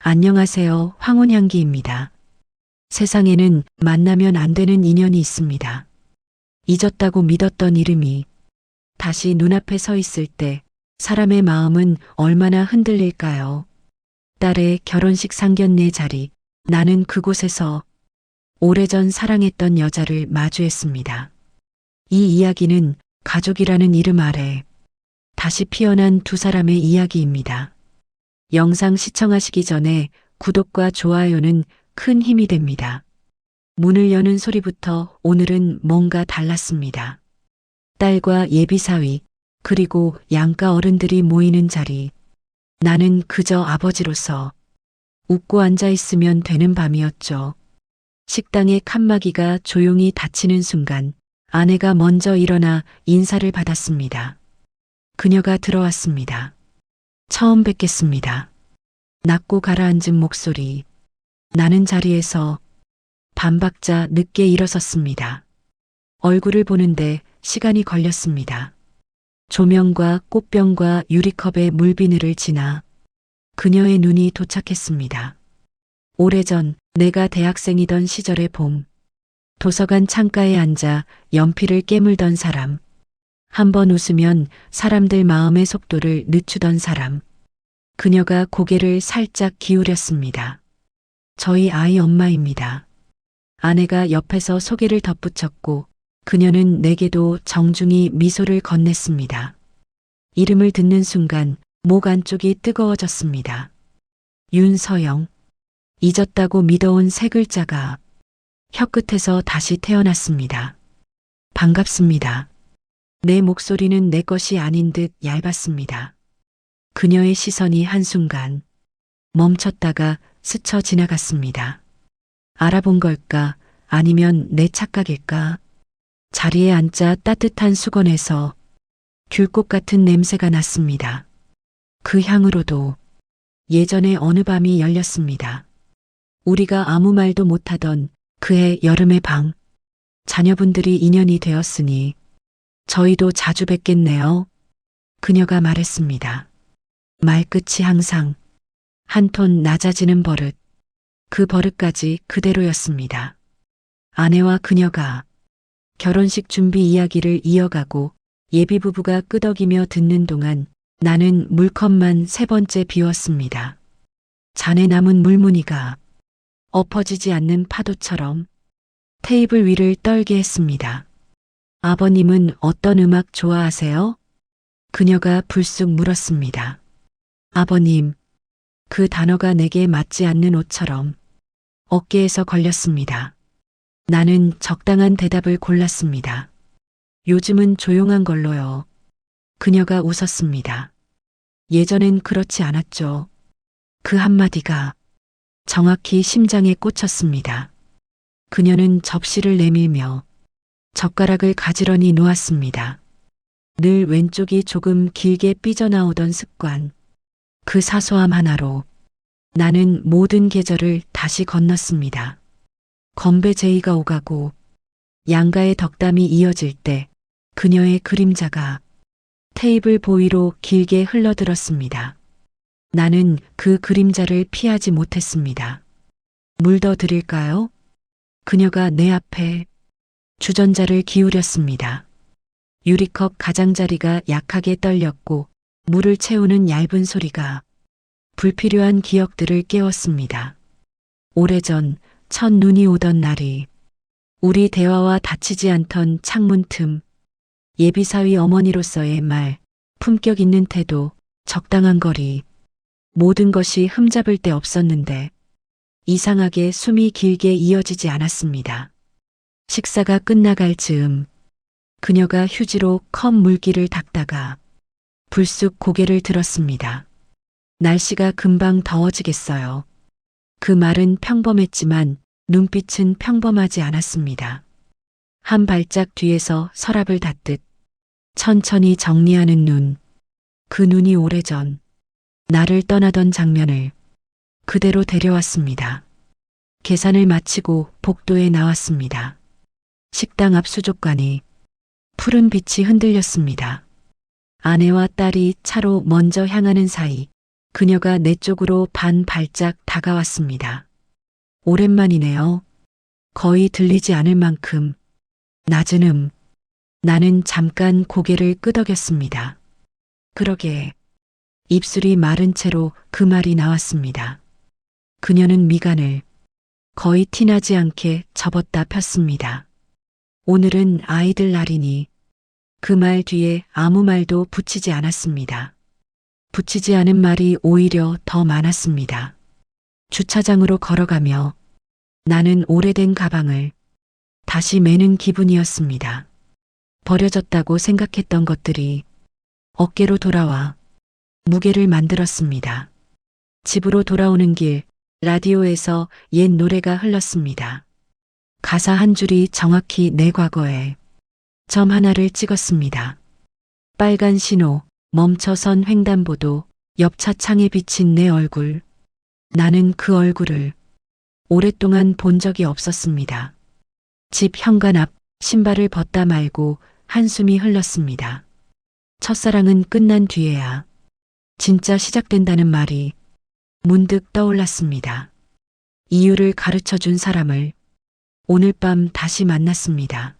안녕하세요. 황혼향기입니다. 세상에는 만나면 안 되는 인연이 있습니다. 잊었다고 믿었던 이름이 다시 눈앞에 서 있을 때 사람의 마음은 얼마나 흔들릴까요? 딸의 결혼식 상견례 자리, 나는 그곳에서 오래전 사랑했던 여자를 마주했습니다. 이 이야기는 가족이라는 이름 아래 다시 피어난 두 사람의 이야기입니다. 영상 시청하시기 전에 구독과 좋아요는 큰 힘이 됩니다. 문을 여는 소리부터 오늘은 뭔가 달랐습니다. 딸과 예비사위, 그리고 양가 어른들이 모이는 자리. 나는 그저 아버지로서 웃고 앉아 있으면 되는 밤이었죠. 식당의 칸막이가 조용히 닫히는 순간 아내가 먼저 일어나 인사를 받았습니다. 그녀가 들어왔습니다. 처음 뵙겠습니다. 낮고 가라앉은 목소리. 나는 자리에서 반박자 늦게 일어섰습니다. 얼굴을 보는데 시간이 걸렸습니다. 조명과 꽃병과 유리컵의 물비늘을 지나 그녀의 눈이 도착했습니다. 오래전 내가 대학생이던 시절의 봄. 도서관 창가에 앉아 연필을 깨물던 사람. 한 번 웃으면 사람들 마음의 속도를 늦추던 사람. 그녀가 고개를 살짝 기울였습니다. 저희 아이 엄마입니다. 아내가 옆에서 소개를 덧붙였고 그녀는 내게도 정중히 미소를 건넸습니다. 이름을 듣는 순간 목 안쪽이 뜨거워졌습니다. 윤서영. 잊었다고 믿어온 세 글자가 혀끝에서 다시 태어났습니다. 반갑습니다. 내 목소리는 내 것이 아닌 듯 얇았습니다. 그녀의 시선이 한순간 멈췄다가 스쳐 지나갔습니다. 알아본 걸까? 아니면 내 착각일까? 자리에 앉자 따뜻한 수건에서 귤꽃 같은 냄새가 났습니다. 그 향으로도 예전의 어느 밤이 열렸습니다. 우리가 아무 말도 못하던 그해 여름의 방. 자녀분들이 인연이 되었으니 저희도 자주 뵙겠네요. 그녀가 말했습니다. 말끝이 항상 한 톤 낮아지는 버릇. 그 버릇까지 그대로였습니다. 아내와 그녀가 결혼식 준비 이야기를 이어가고 예비부부가 끄덕이며 듣는 동안 나는 물컵만 세 번째 비웠습니다. 잔에 남은 물무늬가 엎어지지 않는 파도처럼 테이블 위를 떨게 했습니다. 아버님은 어떤 음악 좋아하세요? 그녀가 불쑥 물었습니다. 아버님, 그 단어가 내게 맞지 않는 옷처럼 어깨에서 걸렸습니다. 나는 적당한 대답을 골랐습니다. 요즘은 조용한 걸로요. 그녀가 웃었습니다. 예전엔 그렇지 않았죠. 그 한마디가 정확히 심장에 꽂혔습니다. 그녀는 접시를 내밀며 젓가락을 가지런히 놓았습니다. 늘 왼쪽이 조금 길게 삐져나오던 습관. 그 사소함 하나로 나는 모든 계절을 다시 건넜습니다. 건배 제의가 오가고 양가의 덕담이 이어질 때 그녀의 그림자가 테이블 보위로 길게 흘러들었습니다. 나는 그 그림자를 피하지 못했습니다. 물 더 드릴까요? 그녀가 내 앞에 주전자를 기울였습니다. 유리컵 가장자리가 약하게 떨렸고 물을 채우는 얇은 소리가 불필요한 기억들을 깨웠습니다. 오래전 첫 눈이 오던 날이 우리 대화와 닫히지 않던 창문 틈. 예비사위 어머니로서의 말, 품격 있는 태도, 적당한 거리. 모든 것이 흠잡을 데 없었는데 이상하게 숨이 길게 이어지지 않았습니다. 식사가 끝나갈 즈음 그녀가 휴지로 컵 물기를 닦다가 불쑥 고개를 들었습니다. 날씨가 금방 더워지겠어요. 그 말은 평범했지만 눈빛은 평범하지 않았습니다. 한 발짝 뒤에서 서랍을 닫듯 천천히 정리하는 눈. 그 눈이 오래전 나를 떠나던 장면을 그대로 데려왔습니다. 계산을 마치고 복도에 나왔습니다. 식당 앞 수족관이 푸른 빛이 흔들렸습니다. 아내와 딸이 차로 먼저 향하는 사이 그녀가 내 쪽으로 반 발짝 다가왔습니다. 오랜만이네요. 거의 들리지 않을 만큼 낮은 나는 잠깐 고개를 끄덕였습니다. 그러게 입술이 마른 채로 그 말이 나왔습니다. 그녀는 미간을 거의 티나지 않게 접었다 폈습니다. 오늘은 아이들 날이니 그 말 뒤에 아무 말도 붙이지 않았습니다. 붙이지 않은 말이 오히려 더 많았습니다. 주차장으로 걸어가며 나는 오래된 가방을 다시 매는 기분이었습니다. 버려졌다고 생각했던 것들이 어깨로 돌아와 무게를 만들었습니다. 집으로 돌아오는 길 라디오에서 옛 노래가 흘렀습니다. 가사 한 줄이 정확히 내 과거에 점 하나를 찍었습니다. 빨간 신호, 멈춰선 횡단보도, 옆차 창에 비친 내 얼굴. 나는 그 얼굴을 오랫동안 본 적이 없었습니다. 집 현관 앞 신발을 벗다 말고 한숨이 흘렀습니다. 첫사랑은 끝난 뒤에야 진짜 시작된다는 말이 문득 떠올랐습니다. 이유를 가르쳐 준 사람을 오늘 밤 다시 만났습니다.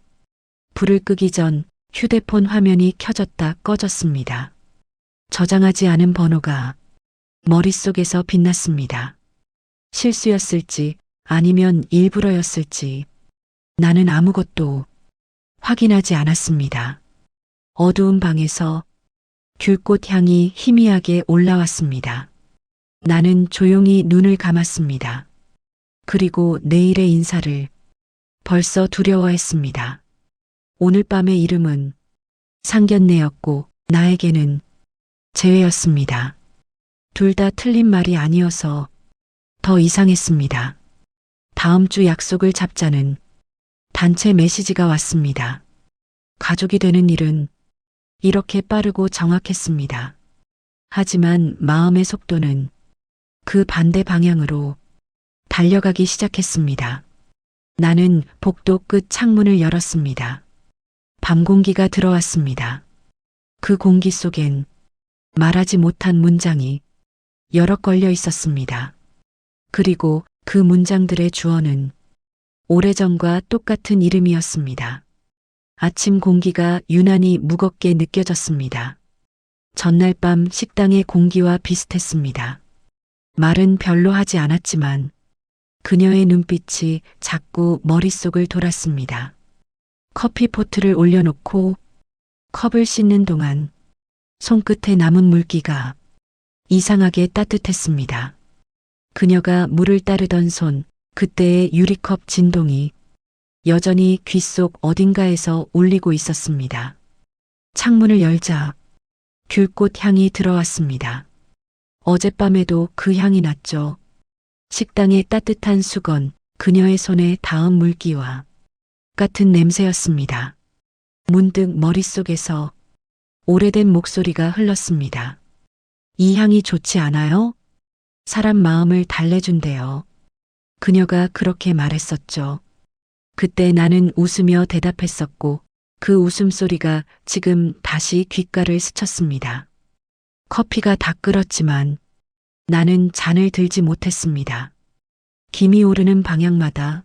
불을 끄기 전 휴대폰 화면이 켜졌다 꺼졌습니다. 저장하지 않은 번호가 머릿속에서 빛났습니다. 실수였을지 아니면 일부러였을지 나는 아무것도 확인하지 않았습니다. 어두운 방에서 귤꽃 향이 희미하게 올라왔습니다. 나는 조용히 눈을 감았습니다. 그리고 내일의 인사를 벌써 두려워했습니다. 오늘 밤의 이름은 상견례였고 나에게는 재회였습니다. 둘 다 틀린 말이 아니어서 더 이상했습니다. 다음 주 약속을 잡자는 단체 메시지가 왔습니다. 가족이 되는 일은 이렇게 빠르고 정확했습니다. 하지만 마음의 속도는 그 반대 방향으로 달려가기 시작했습니다. 나는 복도 끝 창문을 열었습니다. 밤 공기가 들어왔습니다. 그 공기 속엔 말하지 못한 문장이 여러 걸려 있었습니다. 그리고 그 문장들의 주어는 오래전과 똑같은 이름이었습니다. 아침 공기가 유난히 무겁게 느껴졌습니다. 전날 밤 식당의 공기와 비슷했습니다. 말은 별로 하지 않았지만 그녀의 눈빛이 자꾸 머릿속을 돌았습니다. 커피포트를 올려놓고 컵을 씻는 동안 손끝에 남은 물기가 이상하게 따뜻했습니다. 그녀가 물을 따르던 손, 그때의 유리컵 진동이 여전히 귓속 어딘가에서 울리고 있었습니다. 창문을 열자 귤꽃 향이 들어왔습니다. 어젯밤에도 그 향이 났죠. 식당의 따뜻한 수건, 그녀의 손에 닿은 물기와 같은 냄새였습니다. 문득 머릿속에서 오래된 목소리가 흘렀습니다. 이 향이 좋지 않아요? 사람 마음을 달래준대요. 그녀가 그렇게 말했었죠. 그때 나는 웃으며 대답했었고 그 웃음소리가 지금 다시 귓가를 스쳤습니다. 커피가 다 끓었지만 나는 잔을 들지 못했습니다. 김이 오르는 방향마다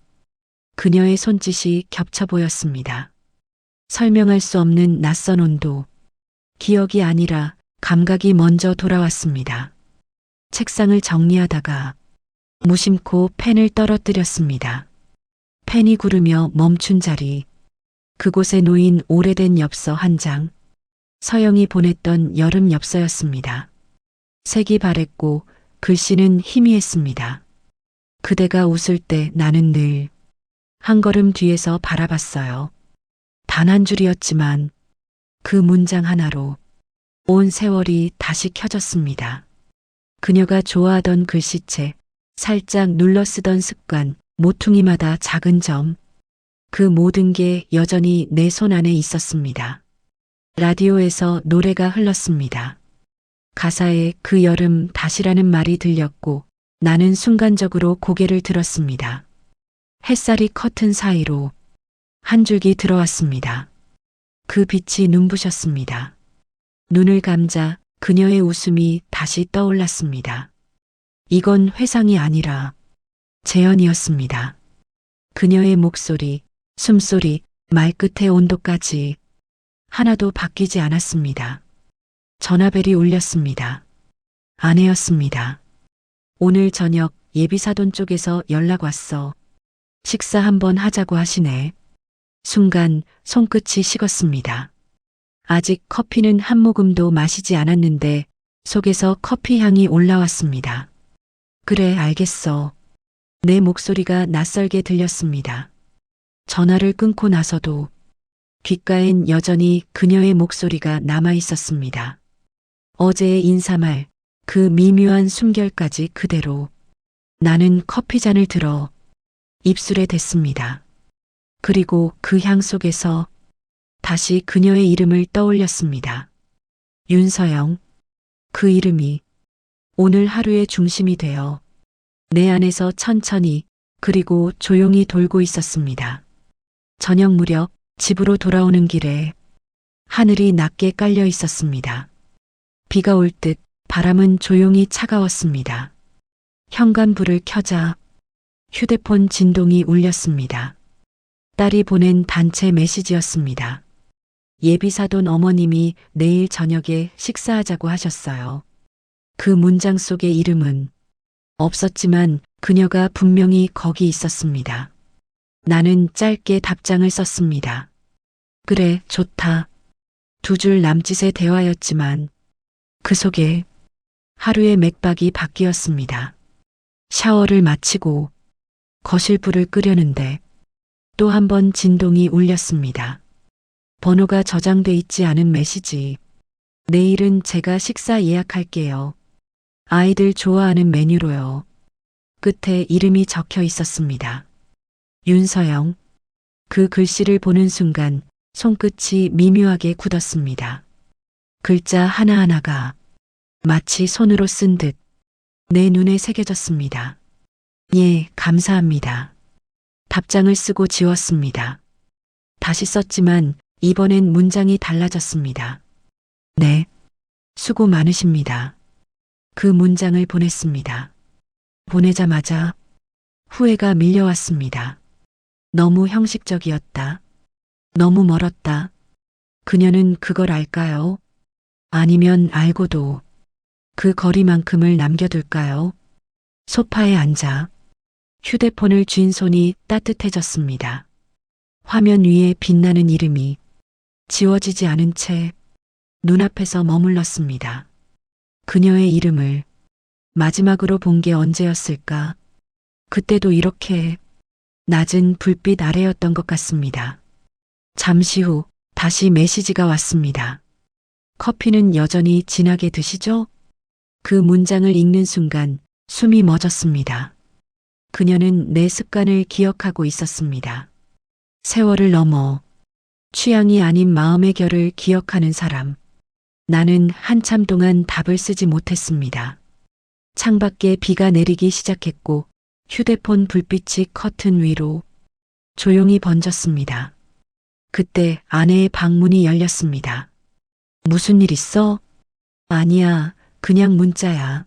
그녀의 손짓이 겹쳐 보였습니다. 설명할 수 없는 낯선 온도, 기억이 아니라 감각이 먼저 돌아왔습니다. 책상을 정리하다가 무심코 펜을 떨어뜨렸습니다. 펜이 구르며 멈춘 자리, 그곳에 놓인 오래된 엽서 한 장, 서영이 보냈던 여름 엽서였습니다. 색이 바랬고 글씨는 희미했습니다. 그대가 웃을 때 나는 늘 한 걸음 뒤에서 바라봤어요. 단 한 줄이었지만 그 문장 하나로 온 세월이 다시 켜졌습니다. 그녀가 좋아하던 글씨체, 살짝 눌러 쓰던 습관, 모퉁이마다 작은 점, 그 모든 게 여전히 내 손 안에 있었습니다. 라디오에서 노래가 흘렀습니다. 가사에 그 여름 다시라는 말이 들렸고 나는 순간적으로 고개를 들었습니다. 햇살이 커튼 사이로 한 줄기 들어왔습니다. 그 빛이 눈부셨습니다. 눈을 감자 그녀의 웃음이 다시 떠올랐습니다. 이건 회상이 아니라 재현이었습니다. 그녀의 목소리, 숨소리, 말끝의 온도까지 하나도 바뀌지 않았습니다. 전화벨이 울렸습니다. 아내였습니다. 오늘 저녁 예비사돈 쪽에서 연락 왔어. 식사 한번 하자고 하시네. 순간 손끝이 식었습니다. 아직 커피는 한 모금도 마시지 않았는데 속에서 커피 향이 올라왔습니다. 그래, 알겠어. 내 목소리가 낯설게 들렸습니다. 전화를 끊고 나서도 귓가엔 여전히 그녀의 목소리가 남아 있었습니다. 어제의 인사말, 그 미묘한 숨결까지 그대로. 나는 커피잔을 들어 입술에 댔습니다. 그리고 그 향 속에서 다시 그녀의 이름을 떠올렸습니다. 윤서영. 그 이름이 오늘 하루의 중심이 되어 내 안에서 천천히 그리고 조용히 돌고 있었습니다. 저녁 무렵 집으로 돌아오는 길에 하늘이 낮게 깔려 있었습니다. 비가 올 듯 바람은 조용히 차가웠습니다. 현관불을 켜자 휴대폰 진동이 울렸습니다. 딸이 보낸 단체 메시지였습니다. 예비사돈 어머님이 내일 저녁에 식사하자고 하셨어요. 그 문장 속의 이름은 없었지만 그녀가 분명히 거기 있었습니다. 나는 짧게 답장을 썼습니다. 그래, 좋다. 두 줄 남짓의 대화였지만 그 속에 하루의 맥박이 바뀌었습니다. 샤워를 마치고 거실 불을 끄려는데 또 한 번 진동이 울렸습니다. 번호가 저장돼 있지 않은 메시지. 내일은 제가 식사 예약할게요. 아이들 좋아하는 메뉴로요. 끝에 이름이 적혀 있었습니다. 윤서영. 그 글씨를 보는 순간 손끝이 미묘하게 굳었습니다. 글자 하나하나가 마치 손으로 쓴 듯 내 눈에 새겨졌습니다. 예, 감사합니다. 답장을 쓰고 지웠습니다. 다시 썼지만 이번엔 문장이 달라졌습니다. 네, 수고 많으십니다. 그 문장을 보냈습니다. 보내자마자 후회가 밀려왔습니다. 너무 형식적이었다. 너무 멀었다. 그녀는 그걸 알까요? 아니면 알고도 그 거리만큼을 남겨둘까요? 소파에 앉아 휴대폰을 쥔 손이 따뜻해졌습니다. 화면 위에 빛나는 이름이 지워지지 않은 채 눈앞에서 머물렀습니다. 그녀의 이름을 마지막으로 본 게 언제였을까? 그때도 이렇게 낮은 불빛 아래였던 것 같습니다. 잠시 후 다시 메시지가 왔습니다. 커피는 여전히 진하게 드시죠? 그 문장을 읽는 순간 숨이 멎었습니다. 그녀는 내 습관을 기억하고 있었습니다. 세월을 넘어 취향이 아닌 마음의 결을 기억하는 사람. 나는 한참 동안 답을 쓰지 못했습니다. 창밖에 비가 내리기 시작했고 휴대폰 불빛이 커튼 위로 조용히 번졌습니다. 그때 아내의 방문이 열렸습니다. 무슨 일 있어? 아니야, 그냥 문자야.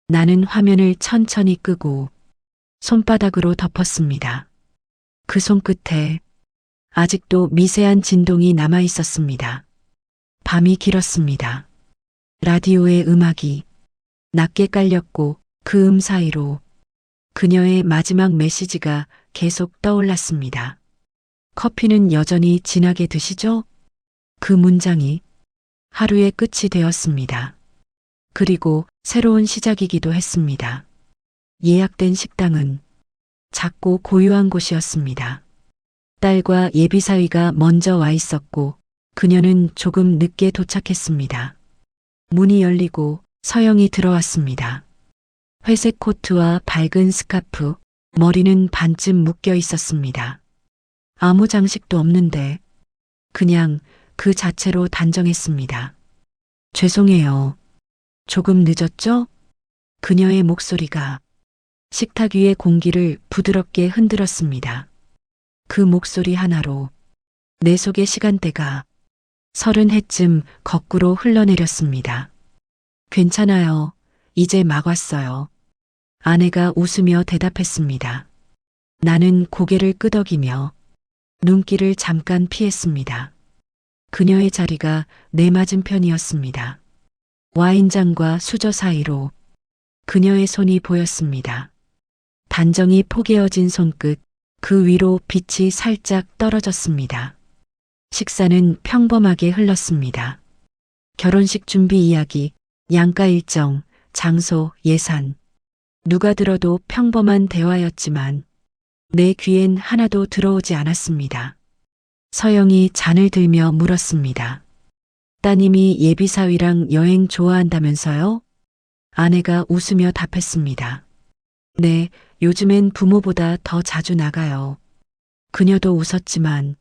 나는 화면을 천천히 끄고 손바닥으로 덮었습니다. 그 손끝에 아직도 미세한 진동이 남아 있었습니다. 밤이 길었습니다. 라디오의 음악이 낮게 깔렸고 그 사이로 그녀의 마지막 메시지가 계속 떠올랐습니다. 커피는 여전히 진하게 드시죠? 그 문장이 하루의 끝이 되었습니다. 그리고 새로운 시작이기도 했습니다. 예약된 식당은 작고 고요한 곳이었습니다. 딸과 예비사위가 먼저 와 있었고 그녀는 조금 늦게 도착했습니다. 문이 열리고 서영이 들어왔습니다. 회색 코트와 밝은 스카프, 머리는 반쯤 묶여 있었습니다. 아무 장식도 없는데 그냥 그 자체로 단정했습니다. 죄송해요. 조금 늦었죠? 그녀의 목소리가 식탁 위의 공기를 부드럽게 흔들었습니다. 그 목소리 하나로 내 속의 시간대가 30해쯤 거꾸로 흘러내렸습니다. 괜찮아요. 이제 막 왔어요. 아내가 웃으며 대답했습니다. 나는 고개를 끄덕이며 눈길을 잠깐 피했습니다. 그녀의 자리가 내 맞은편이었습니다. 와인잔과 수저 사이로 그녀의 손이 보였습니다. 단정히 포개어진 손끝, 그 위로 빛이 살짝 떨어졌습니다. 식사는 평범하게 흘렀습니다. 결혼식 준비 이야기, 양가 일정, 장소, 예산. 누가 들어도 평범한 대화였지만 내 귀엔 하나도 들어오지 않았습니다. 서영이 잔을 들며 물었습니다. 따님이 예비사위랑 여행 좋아한다면서요? 아내가 웃으며 답했습니다. 네, 요즘엔 부모보다 더 자주 나가요. 그녀도 웃었지만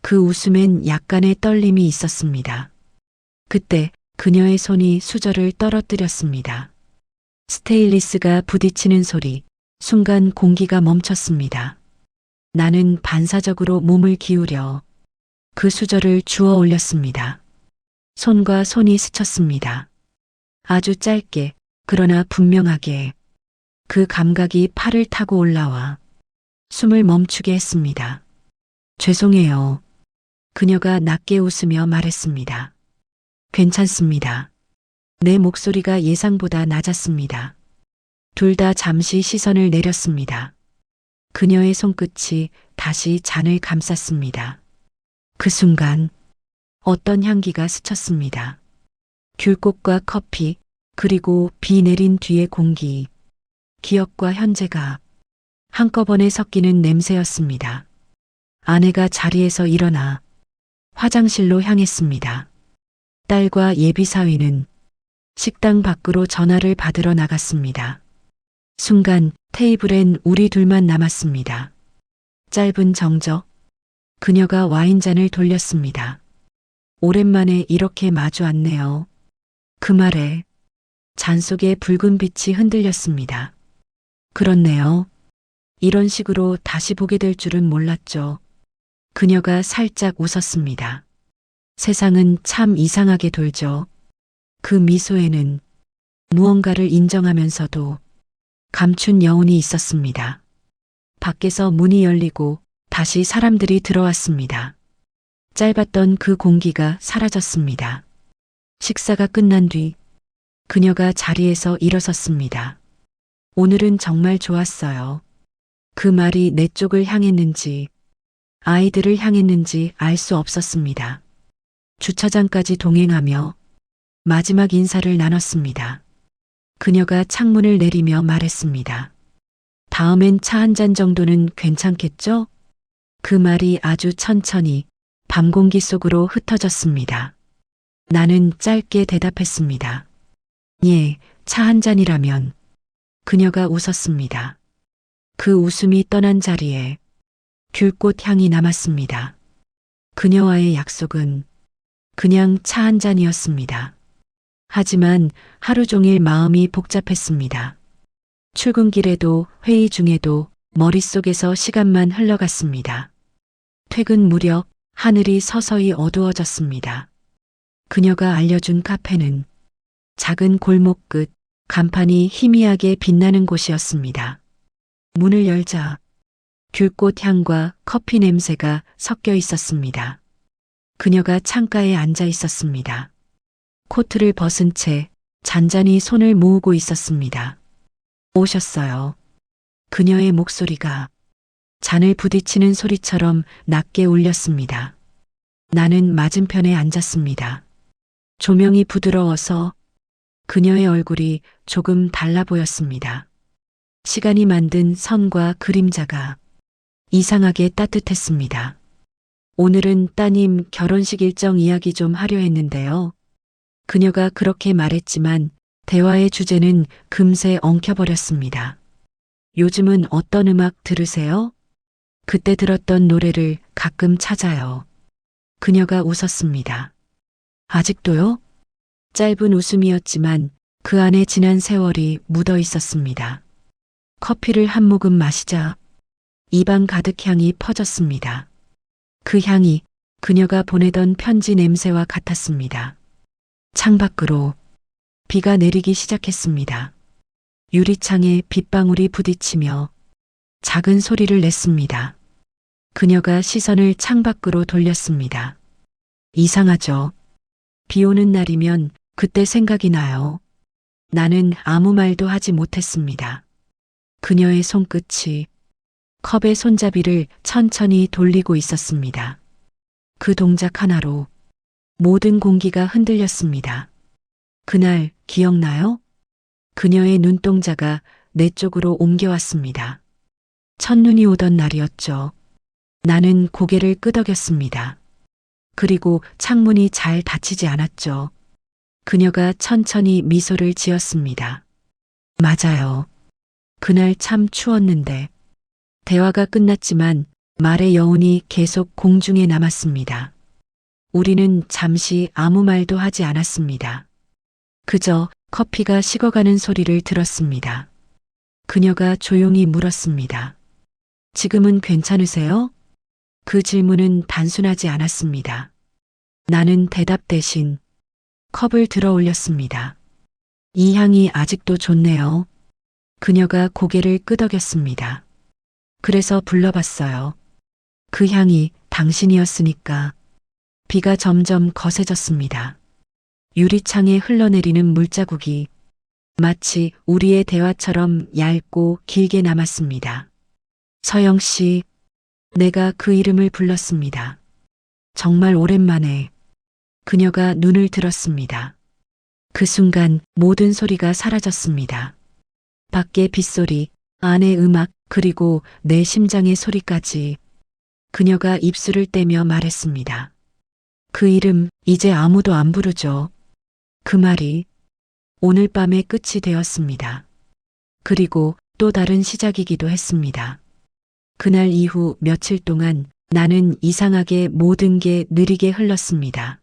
그 웃음엔 약간의 떨림이 있었습니다. 그때 그녀의 손이 수저를 떨어뜨렸습니다. 스테인리스가 부딪히는 소리, 순간 공기가 멈췄습니다. 나는 반사적으로 몸을 기울여 그 수저를 주워 올렸습니다. 손과 손이 스쳤습니다. 아주 짧게, 그러나 분명하게 그 감각이 팔을 타고 올라와 숨을 멈추게 했습니다. 죄송해요. 그녀가 낮게 웃으며 말했습니다. 괜찮습니다. 내 목소리가 예상보다 낮았습니다. 둘 다 잠시 시선을 내렸습니다. 그녀의 손끝이 다시 잔을 감쌌습니다. 그 순간 어떤 향기가 스쳤습니다. 귤꽃과 커피, 그리고 비 내린 뒤의 공기, 기억과 현재가 한꺼번에 섞이는 냄새였습니다. 아내가 자리에서 일어나 화장실로 향했습니다. 딸과 예비사위는 식당 밖으로 전화를 받으러 나갔습니다. 순간 테이블엔 우리 둘만 남았습니다. 짧은 정적. 그녀가 와인잔을 돌렸습니다. 오랜만에 이렇게 마주 앉네요. 그 말에 잔 속에 붉은 빛이 흔들렸습니다. 그렇네요. 이런 식으로 다시 보게 될 줄은 몰랐죠. 그녀가 살짝 웃었습니다. 세상은 참 이상하게 돌죠. 그 미소에는 무언가를 인정하면서도 감춘 여운이 있었습니다. 밖에서 문이 열리고 다시 사람들이 들어왔습니다. 짧았던 그 공기가 사라졌습니다. 식사가 끝난 뒤 그녀가 자리에서 일어섰습니다. 오늘은 정말 좋았어요. 그 말이 내 쪽을 향했는지 아이들을 향했는지 알 수 없었습니다. 주차장까지 동행하며 마지막 인사를 나눴습니다. 그녀가 창문을 내리며 말했습니다. 다음엔 차 한 잔 정도는 괜찮겠죠? 그 말이 아주 천천히 밤 공기 속으로 흩어졌습니다. 나는 짧게 대답했습니다. 예, 차 한 잔이라면. 그녀가 웃었습니다. 그 웃음이 떠난 자리에 귤꽃 향이 남았습니다. 그녀와의 약속은 그냥 차 한 잔이었습니다. 하지만 하루 종일 마음이 복잡했습니다. 출근길에도 회의 중에도 머릿속에서 시간만 흘러갔습니다. 퇴근 무렵 하늘이 서서히 어두워졌습니다. 그녀가 알려준 카페는 작은 골목 끝 간판이 희미하게 빛나는 곳이었습니다. 문을 열자 귤꽃 향과 커피 냄새가 섞여 있었습니다. 그녀가 창가에 앉아 있었습니다. 코트를 벗은 채 잔잔히 손을 모으고 있었습니다. 오셨어요. 그녀의 목소리가 잔을 부딪히는 소리처럼 낮게 울렸습니다. 나는 맞은편에 앉았습니다. 조명이 부드러워서 그녀의 얼굴이 조금 달라 보였습니다. 시간이 만든 선과 그림자가 이상하게 따뜻했습니다. 오늘은 따님 결혼식 일정 이야기 좀 하려 했는데요. 그녀가 그렇게 말했지만 대화의 주제는 금세 엉켜버렸습니다. 요즘은 어떤 음악 들으세요? 그때 들었던 노래를 가끔 찾아요. 그녀가 웃었습니다. 아직도요? 짧은 웃음이었지만 그 안에 지난 세월이 묻어 있었습니다. 커피를 한 모금 마시자 입안 가득 향이 퍼졌습니다. 그 향이 그녀가 보내던 편지 냄새와 같았습니다. 창밖으로 비가 내리기 시작했습니다. 유리창에 빗방울이 부딪히며 작은 소리를 냈습니다. 그녀가 시선을 창밖으로 돌렸습니다. 이상하죠? 비 오는 날이면 그때 생각이 나요. 나는 아무 말도 하지 못했습니다. 그녀의 손끝이 컵의 손잡이를 천천히 돌리고 있었습니다. 그 동작 하나로 모든 공기가 흔들렸습니다. 그날 기억나요? 그녀의 눈동자가 내 쪽으로 옮겨왔습니다. 첫눈이 오던 날이었죠. 나는 고개를 끄덕였습니다. 그리고 창문이 잘 닫히지 않았죠. 그녀가 천천히 미소를 지었습니다. 맞아요. 그날 참 추웠는데. 대화가 끝났지만 말의 여운이 계속 공중에 남았습니다. 우리는 잠시 아무 말도 하지 않았습니다. 그저 커피가 식어가는 소리를 들었습니다. 그녀가 조용히 물었습니다. 지금은 괜찮으세요? 그 질문은 단순하지 않았습니다. 나는 대답 대신 컵을 들어 올렸습니다. 이 향이 아직도 좋네요. 그녀가 고개를 끄덕였습니다. 그래서 불러봤어요. 그 향이 당신이었으니까. 비가 점점 거세졌습니다. 유리창에 흘러내리는 물자국이 마치 우리의 대화처럼 얇고 길게 남았습니다. 서영 씨, 내가 그 이름을 불렀습니다. 정말 오랜만에. 그녀가 눈을 들었습니다. 그 순간 모든 소리가 사라졌습니다. 밖의 빗소리, 안의 음악, 그리고 내 심장의 소리까지. 그녀가 입술을 떼며 말했습니다. 그 이름 이제 아무도 안 부르죠. 그 말이 오늘 밤의 끝이 되었습니다. 그리고 또 다른 시작이기도 했습니다. 그날 이후 며칠 동안 나는 이상하게 모든 게 느리게 흘렀습니다.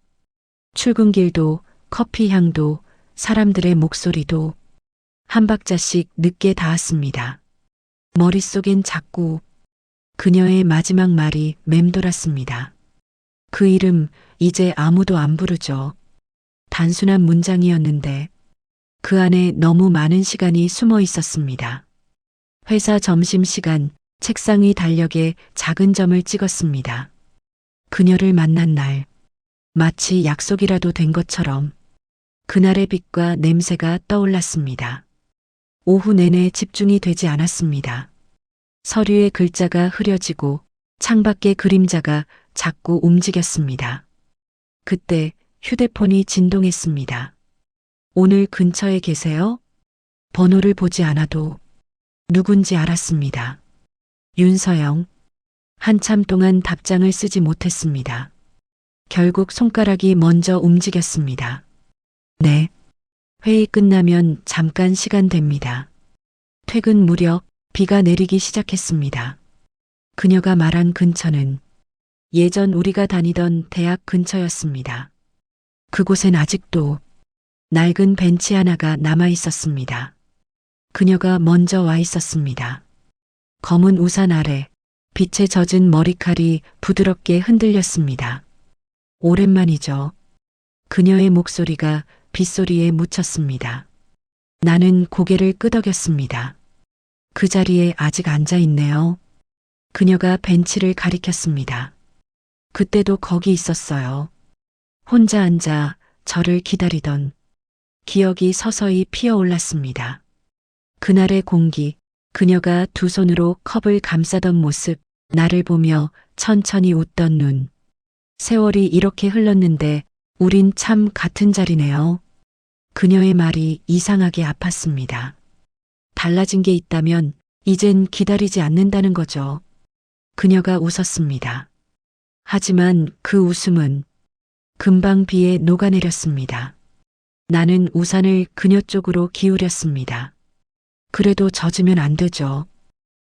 출근길도, 커피 향도, 사람들의 목소리도 한 박자씩 늦게 닿았습니다. 머릿속엔 자꾸 그녀의 마지막 말이 맴돌았습니다. 그 이름 이제 아무도 안 부르죠. 단순한 문장이었는데 그 안에 너무 많은 시간이 숨어 있었습니다. 회사 점심시간 책상 위 달력에 작은 점을 찍었습니다. 그녀를 만난 날, 마치 약속이라도 된 것처럼 그날의 빛과 냄새가 떠올랐습니다. 오후 내내 집중이 되지 않았습니다. 서류의 글자가 흐려지고 창밖의 그림자가 자꾸 움직였습니다. 그때 휴대폰이 진동했습니다. 오늘 근처에 계세요? 번호를 보지 않아도 누군지 알았습니다. 윤서영. 한참 동안 답장을 쓰지 못했습니다. 결국 손가락이 먼저 움직였습니다. 네. 회의 끝나면 잠깐 시간 됩니다. 퇴근 무렵 비가 내리기 시작했습니다. 그녀가 말한 근처는 예전 우리가 다니던 대학 근처였습니다. 그곳엔 아직도 낡은 벤치 하나가 남아 있었습니다. 그녀가 먼저 와 있었습니다. 검은 우산 아래 빛에 젖은 머리칼이 부드럽게 흔들렸습니다. 오랜만이죠. 그녀의 목소리가 빗소리에 묻혔습니다. 나는 고개를 끄덕였습니다. 그 자리에 아직 앉아 있네요. 그녀가 벤치를 가리켰습니다. 그때도 거기 있었어요. 혼자 앉아 저를 기다리던 기억이 서서히 피어올랐습니다. 그날의 공기, 그녀가 두 손으로 컵을 감싸던 모습, 나를 보며 천천히 웃던 눈. 세월이 이렇게 흘렀는데 우린 참 같은 자리네요. 그녀의 말이 이상하게 아팠습니다. 달라진 게 있다면 이젠 기다리지 않는다는 거죠. 그녀가 웃었습니다. 하지만 그 웃음은 금방 비에 녹아내렸습니다. 나는 우산을 그녀 쪽으로 기울였습니다. 그래도 젖으면 안 되죠.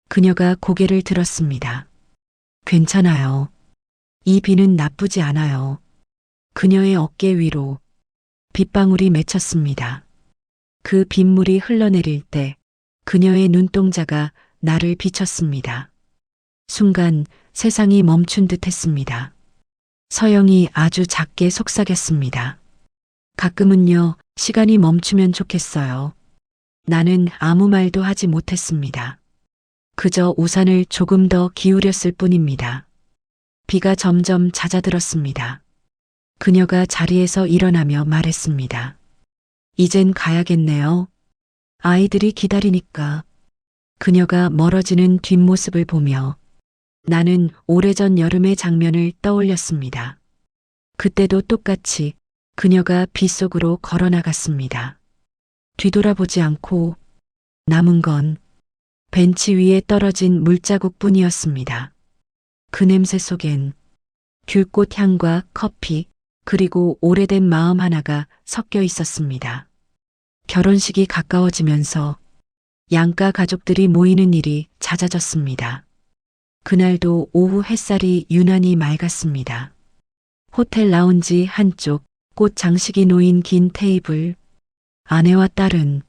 그녀가 고개를 들었습니다. 괜찮아요. 이 비는 나쁘지 않아요. 그녀의 어깨 위로 빗방울이 맺혔습니다. 그 빗물이 흘러내릴 때 그녀의 눈동자가 나를 비쳤습니다. 순간 세상이 멈춘 듯 했습니다. 서영이 아주 작게 속삭였습니다. 가끔은요, 시간이 멈추면 좋겠어요. 나는 아무 말도 하지 못했습니다. 그저 우산을 조금 더 기울였을 뿐입니다. 비가 점점 잦아들었습니다. 그녀가 자리에서 일어나며 말했습니다. 이젠 가야겠네요. 아이들이 기다리니까. 그녀가 멀어지는 뒷모습을 보며 나는 오래전 여름의 장면을 떠올렸습니다. 그때도 똑같이 그녀가 빗속으로 걸어 나갔습니다. 뒤돌아보지 않고 남은 건 벤치 위에 떨어진 물자국뿐이었습니다. 그 냄새 속엔 귤꽃 향과 커피, 그리고 오래된 마음 하나가 섞여 있었습니다. 결혼식이 가까워지면서 양가 가족들이 모이는 일이 잦아졌습니다. 그날도 오후 햇살이 유난히 맑았습니다. 호텔 라운지 한쪽 꽃 장식이 놓인 긴 테이블, 아내와 딸은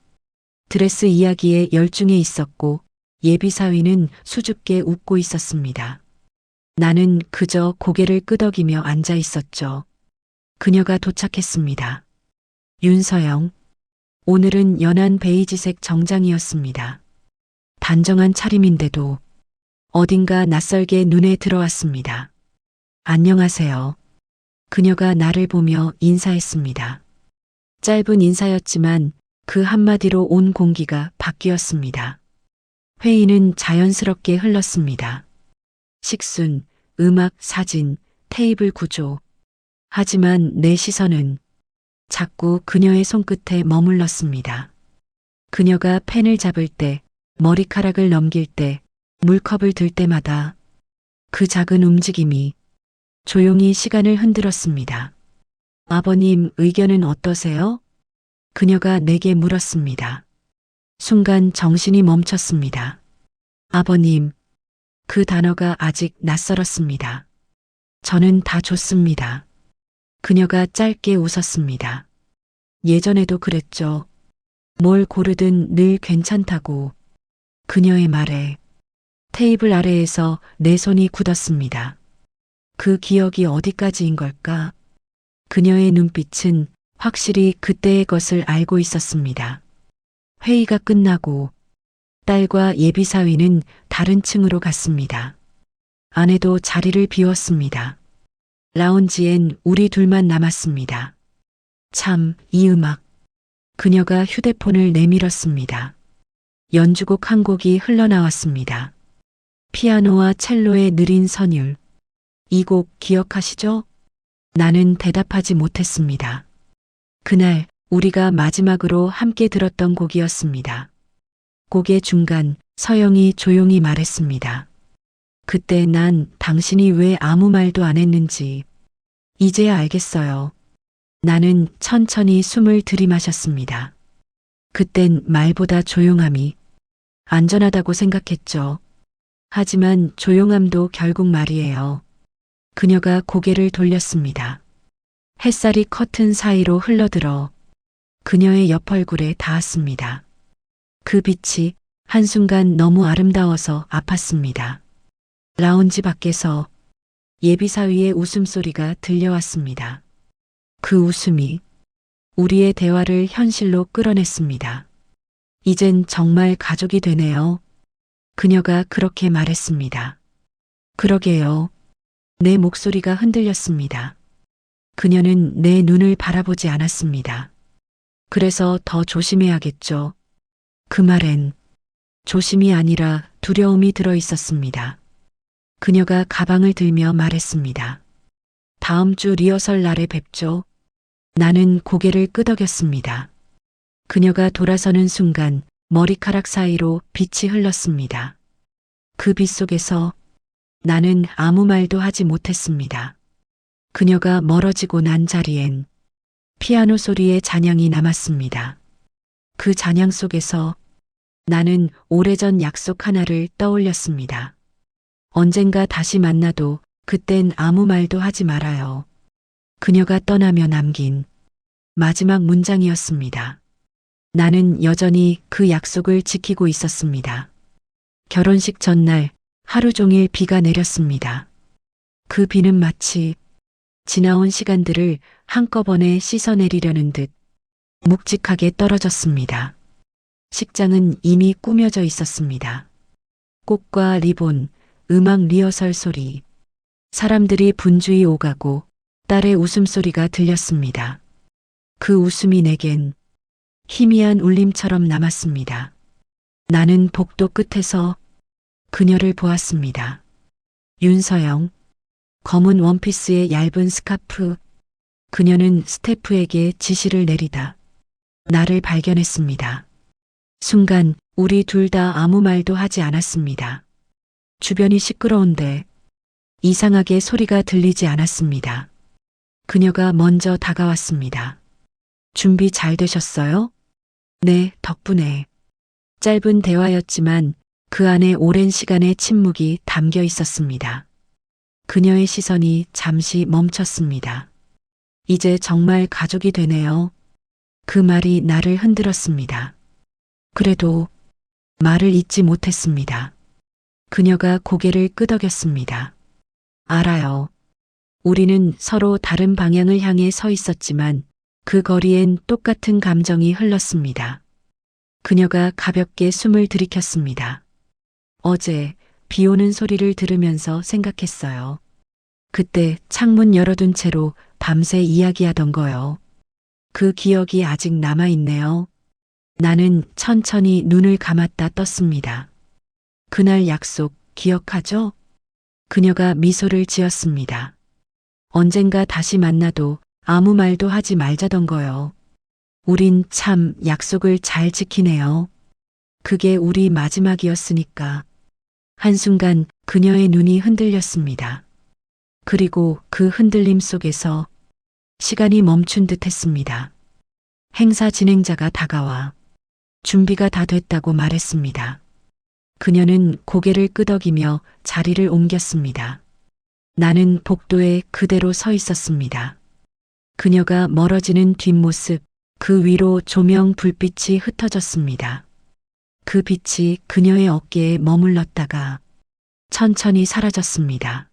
드레스 이야기에 열중해 있었고 예비사위는 수줍게 웃고 있었습니다. 나는 그저 고개를 끄덕이며 앉아 있었죠. 그녀가 도착했습니다. 윤서영. 오늘은 연한 베이지색 정장이었습니다. 단정한 차림인데도 어딘가 낯설게 눈에 들어왔습니다. 안녕하세요. 그녀가 나를 보며 인사했습니다. 짧은 인사였지만 그 한마디로 온 공기가 바뀌었습니다. 회의는 자연스럽게 흘렀습니다. 식순, 음악, 사진, 테이블 구조. 하지만 내 시선은 자꾸 그녀의 손끝에 머물렀습니다. 그녀가 펜을 잡을 때, 머리카락을 넘길 때, 물컵을 들 때마다 그 작은 움직임이 조용히 시간을 흔들었습니다. 아버님 의견은 어떠세요? 그녀가 내게 물었습니다. 순간 정신이 멈췄습니다. 아버님, 그 단어가 아직 낯설었습니다. 저는 다 좋습니다. 그녀가 짧게 웃었습니다. 예전에도 그랬죠. 뭘 고르든 늘 괜찮다고. 그녀의 말에 테이블 아래에서 내 손이 굳었습니다. 그 기억이 어디까지인 걸까? 그녀의 눈빛은 확실히 그때의 것을 알고 있었습니다. 회의가 끝나고 딸과 예비사위는 다른 층으로 갔습니다. 아내도 자리를 비웠습니다. 라운지엔 우리 둘만 남았습니다. 참, 이 음악. 그녀가 휴대폰을 내밀었습니다. 연주곡 한 곡이 흘러나왔습니다. 피아노와 첼로의 느린 선율. 이 곡 기억하시죠? 나는 대답하지 못했습니다. 그날 우리가 마지막으로 함께 들었던 곡이었습니다. 곡의 중간 서영이 조용히 말했습니다. 그때 난 당신이 왜 아무 말도 안 했는지 이제야 알겠어요. 나는 천천히 숨을 들이마셨습니다. 그땐 말보다 조용함이 안전하다고 생각했죠. 하지만 조용함도 결국 말이에요. 그녀가 고개를 돌렸습니다. 햇살이 커튼 사이로 흘러들어 그녀의 옆 얼굴에 닿았습니다. 그 빛이 한순간 너무 아름다워서 아팠습니다. 라운지 밖에서 예비사위의 웃음소리가 들려왔습니다. 그 웃음이 우리의 대화를 현실로 끌어냈습니다. 이젠 정말 가족이 되네요. 그녀가 그렇게 말했습니다. 그러게요. 내 목소리가 흔들렸습니다. 그녀는 내 눈을 바라보지 않았습니다. 그래서 더 조심해야겠죠. 그 말엔 조심이 아니라 두려움이 들어 있었습니다. 그녀가 가방을 들며 말했습니다. 다음 주 리허설 날에 뵙죠. 나는 고개를 끄덕였습니다. 그녀가 돌아서는 순간 머리카락 사이로 빛이 흘렀습니다. 그 빛 속에서 나는 아무 말도 하지 못했습니다. 그녀가 멀어지고 난 자리엔 피아노 소리의 잔향이 남았습니다. 그 잔향 속에서 나는 오래전 약속 하나를 떠올렸습니다. 언젠가 다시 만나도 그땐 아무 말도 하지 말아요. 그녀가 떠나며 남긴 마지막 문장이었습니다. 나는 여전히 그 약속을 지키고 있었습니다. 결혼식 전날 하루 종일 비가 내렸습니다. 그 비는 마치 지나온 시간들을 한꺼번에 씻어내리려는 듯 묵직하게 떨어졌습니다. 식장은 이미 꾸며져 있었습니다. 꽃과 리본, 음악 리허설 소리, 사람들이 분주히 오가고 딸의 웃음소리가 들렸습니다. 그 웃음이 내겐 희미한 울림처럼 남았습니다. 나는 복도 끝에서 그녀를 보았습니다. 윤서영, 검은 원피스에 얇은 스카프. 그녀는 스태프에게 지시를 내리다 나를 발견했습니다. 순간 우리 둘 다 아무 말도 하지 않았습니다. 주변이 시끄러운데 이상하게 소리가 들리지 않았습니다. 그녀가 먼저 다가왔습니다. 준비 잘 되셨어요? 네, 덕분에. 짧은 대화였지만 그 안에 오랜 시간의 침묵이 담겨 있었습니다. 그녀의 시선이 잠시 멈췄습니다. 이제 정말 가족이 되네요. 그 말이 나를 흔들었습니다. 그래도 말을 잇지 못했습니다. 그녀가 고개를 끄덕였습니다. 알아요. 우리는 서로 다른 방향을 향해 서 있었지만 그 거리엔 똑같은 감정이 흘렀습니다. 그녀가 가볍게 숨을 들이켰습니다. 어제 비 오는 소리를 들으면서 생각했어요. 그때 창문 열어둔 채로 밤새 이야기하던 거요. 그 기억이 아직 남아있네요. 나는 천천히 눈을 감았다 떴습니다. 그날 약속 기억하죠? 그녀가 미소를 지었습니다. 언젠가 다시 만나도 아무 말도 하지 말자던 거요. 우린 참 약속을 잘 지키네요. 그게 우리 마지막이었으니까. 한순간 그녀의 눈이 흔들렸습니다. 그리고 그 흔들림 속에서 시간이 멈춘 듯 했습니다. 행사 진행자가 다가와 준비가 다 됐다고 말했습니다. 그녀는 고개를 끄덕이며 자리를 옮겼습니다. 나는 복도에 그대로 서 있었습니다. 그녀가 멀어지는 뒷모습, 그 위로 조명 불빛이 흩어졌습니다. 그 빛이 그녀의 어깨에 머물렀다가 천천히 사라졌습니다.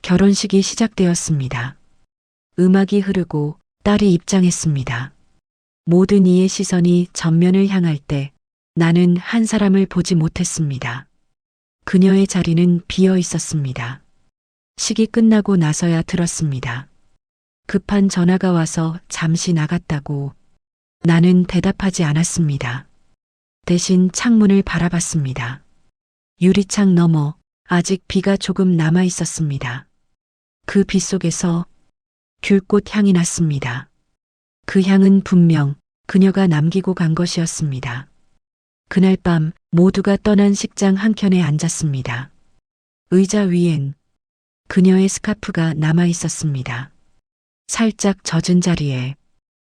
결혼식이 시작되었습니다. 음악이 흐르고 딸이 입장했습니다. 모든 이의 시선이 전면을 향할 때 나는 한 사람을 보지 못했습니다. 그녀의 자리는 비어 있었습니다. 식이 끝나고 나서야 들었습니다. 급한 전화가 와서 잠시 나갔다고. 나는 대답하지 않았습니다. 대신 창문을 바라봤습니다. 유리창 너머 아직 비가 조금 남아 있었습니다. 그 빛 속에서 귤꽃 향이 났습니다. 그 향은 분명 그녀가 남기고 간 것이었습니다. 그날 밤 모두가 떠난 식장 한켠에 앉았습니다. 의자 위엔 그녀의 스카프가 남아 있었습니다. 살짝 젖은 자리에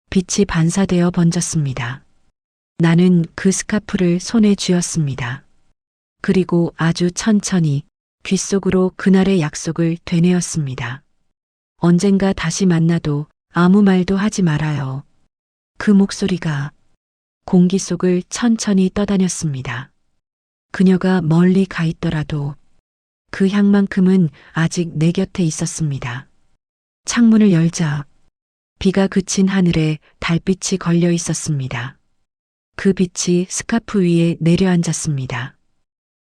빛이 반사되어 번졌습니다. 나는 그 스카프를 손에 쥐었습니다. 그리고 아주 천천히 귓속으로 그날의 약속을 되뇌었습니다. 언젠가 다시 만나도 아무 말도 하지 말아요. 그 목소리가 공기 속을 천천히 떠다녔습니다. 그녀가 멀리 가 있더라도 그 향만큼은 아직 내 곁에 있었습니다. 창문을 열자 비가 그친 하늘에 달빛이 걸려 있었습니다. 그 빛이 스카프 위에 내려앉았습니다.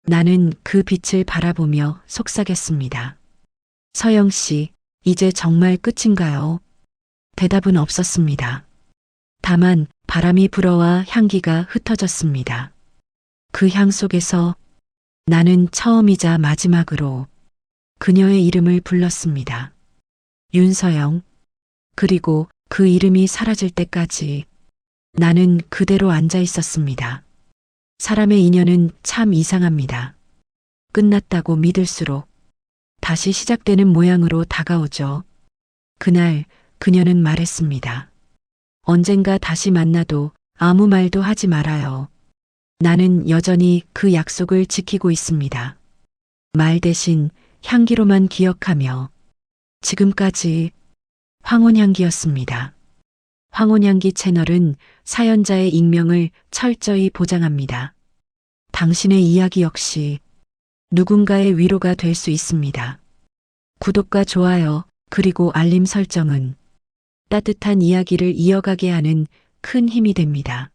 나는 그 빛을 바라보며 속삭였습니다. 서영 씨, 이제 정말 끝인가요? 대답은 없었습니다. 다만 바람이 불어와 향기가 흩어졌습니다. 그 향 속에서 나는 처음이자 마지막으로 그녀의 이름을 불렀습니다. 윤서영. 그리고 그 이름이 사라질 때까지 나는 그대로 앉아 있었습니다. 사람의 인연은 참 이상합니다. 끝났다고 믿을수록 다시 시작되는 모양으로 다가오죠. 그날 그녀는 말했습니다. 언젠가 다시 만나도 아무 말도 하지 말아요. 나는 여전히 그 약속을 지키고 있습니다. 말 대신 향기로만 기억하며 지금까지 황혼향기였습니다. 황혼향기 채널은 사연자의 익명을 철저히 보장합니다. 당신의 이야기 역시 누군가의 위로가 될 수 있습니다. 구독과 좋아요, 그리고 알림 설정은 따뜻한 이야기를 이어가게 하는 큰 힘이 됩니다.